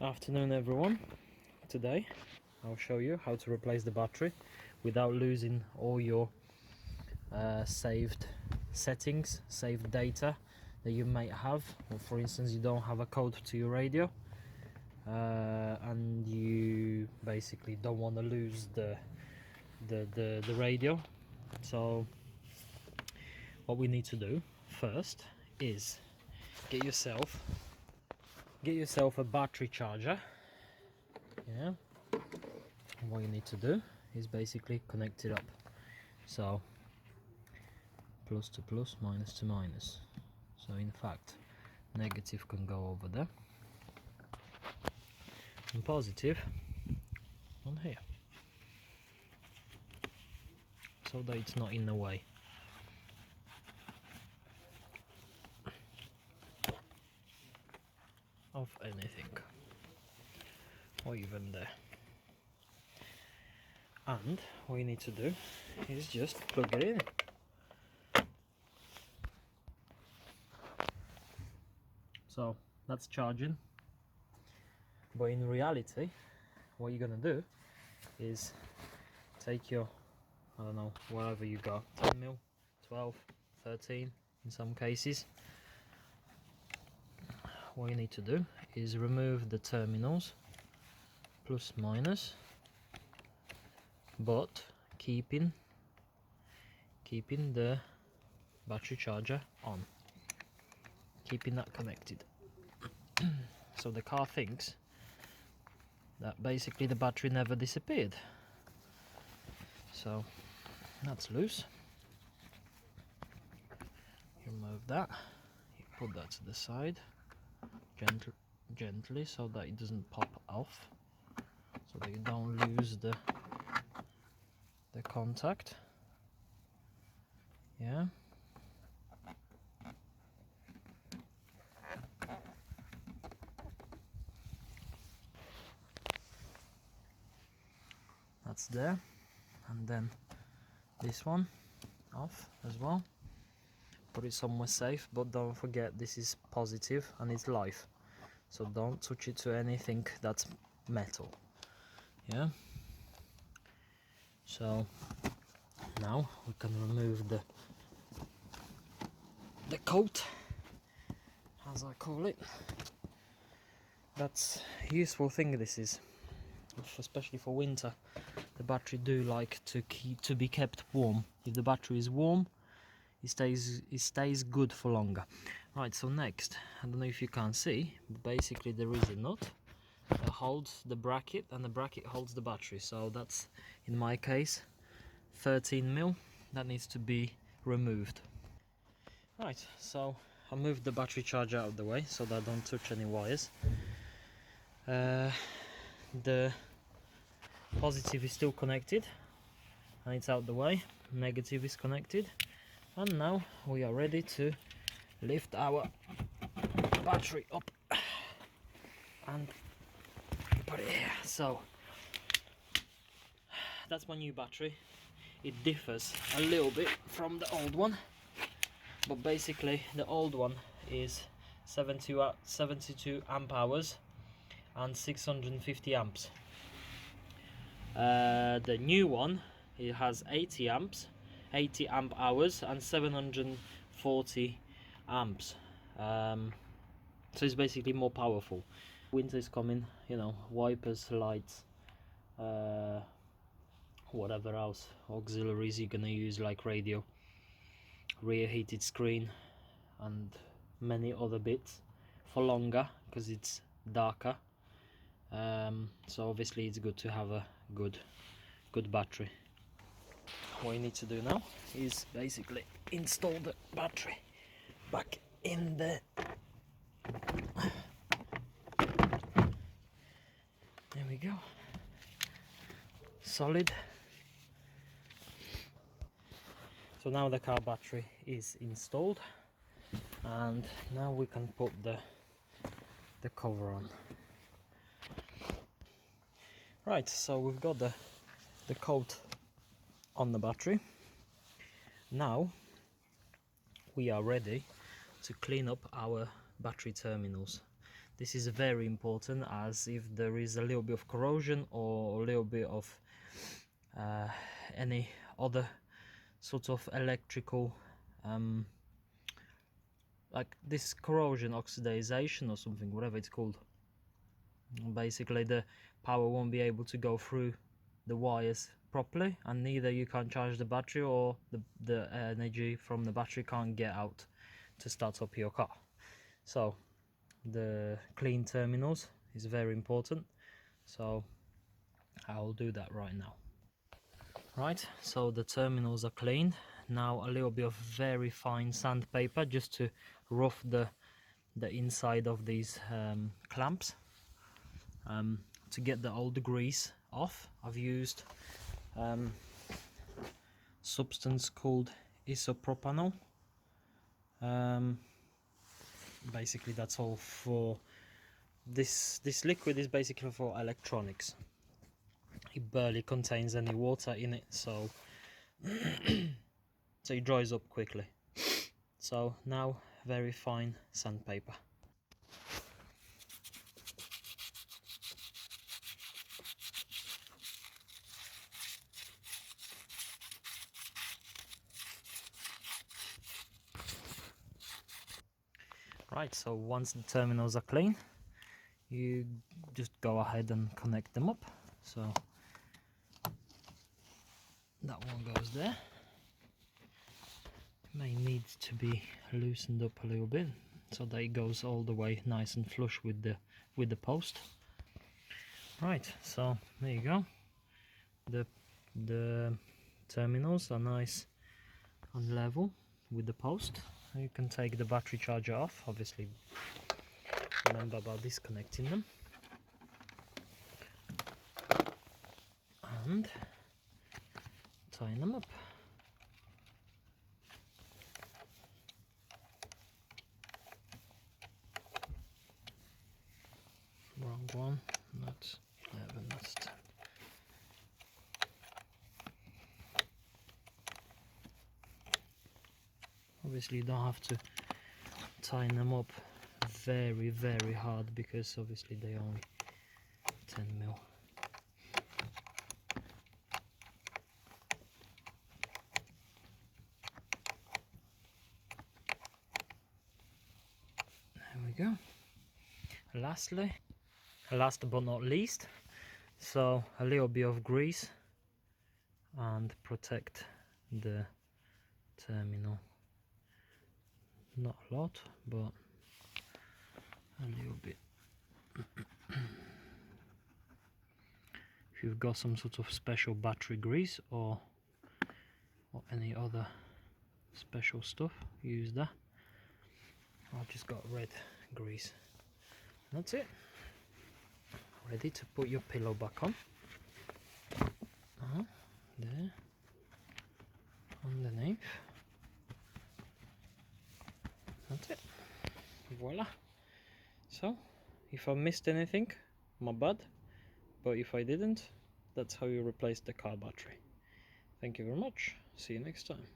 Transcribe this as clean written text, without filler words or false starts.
Afternoon everyone. Today I'll show you how to replace the battery without losing all your saved settings, saved data that you might have. Or for instance, you don't have a code to your radio and you basically don't want to lose the radio. So what we need to do first is get yourself a battery charger. Yeah, and what you need to do is basically connect it up, so plus to plus, minus to minus. So in fact negative can go over there and positive on here, so that it's not in the way. Of anything, or even there. And what you need to do is just plug it in. So that's charging, but in reality what you're gonna do is take your, I don't know, whatever you got, 10mm, 12, 13 in some cases. What you need to do is remove the terminals, plus minus, but keeping the battery charger on, keeping that connected. So the car thinks that basically the battery never disappeared. So that's loose. You remove that, you put that to the side gently so that it doesn't pop off, so that you don't lose the contact. Yeah, that's there. And then this one off as well. Put it somewhere safe, but don't forget this is positive and it's live, so don't touch it to anything that's metal. Yeah, so now we can remove the coat, as I call it. That's a useful thing, this is, especially for winter. The battery do like to be kept warm. If the battery is warm, it stays good for longer. Right, so next, I don't know if you can see, but basically there is a nut that holds the bracket, and the bracket holds the battery. So that's, in my case, 13mm. That needs to be removed. Right, so I moved the battery charger out of the way so that I don't touch any wires. The positive is still connected and it's out the way, negative is connected, and now we are ready to lift our battery up and put it here. So that's my new battery. It differs a little bit from the old one, but basically the old one is 72 amp hours and 650 amps. The new one, it has 80 amps, 80 amp hours and 740 amps. So it's basically more powerful. Winter is coming, you know, wipers, lights, whatever else auxiliaries you're gonna use, like radio, rear heated screen and many other bits for longer because it's darker. So obviously it's good to have a good battery. What you need to do now is basically install the battery back in the, there we go, solid. So now the car battery is installed, and now we can put the cover on. Right, so we've got the coat on the battery. Now we are ready to clean up our battery terminals. This is very important, as if there is a little bit of corrosion or a little bit of any other sort of electrical like this corrosion, oxidization or something, whatever it's called, basically the power won't be able to go through the wires properly, and neither you can't charge the battery, or the energy from the battery can't get out to start up your car. So the clean terminals is very important, so I'll do that right now. Right, so the terminals are cleaned. Now a little bit of very fine sandpaper just to rough the inside of these clamps, to get the old grease off. I've used substance called isopropanol. Basically that's all for this liquid is basically for electronics. It barely contains any water in it, so so it dries up quickly. So now very fine sandpaper. Right, so once the terminals are clean, you just go ahead and connect them up. So that one goes there. It may need to be loosened up a little bit so that it goes all the way nice and flush with the post. Right, so there you go. The terminals are nice and level with the post. You can take the battery charger off, obviously remember about disconnecting them, and tying them up. Wrong one, that's 11, that's 10. Obviously you don't have to tie them up very hard, because obviously they only 10 mil. There we go. Lastly, last but not least, so a little bit of grease and protect the terminal. Not a lot, but a little bit. If you've got some sort of special battery grease or any other special stuff, use that. I've just got red grease. That's it. Ready to put your pillow back on. There, underneath. That's it. Voila. So, if I missed anything, my bad. But if I didn't, that's how you replace the car battery. Thank you very much. See you next time.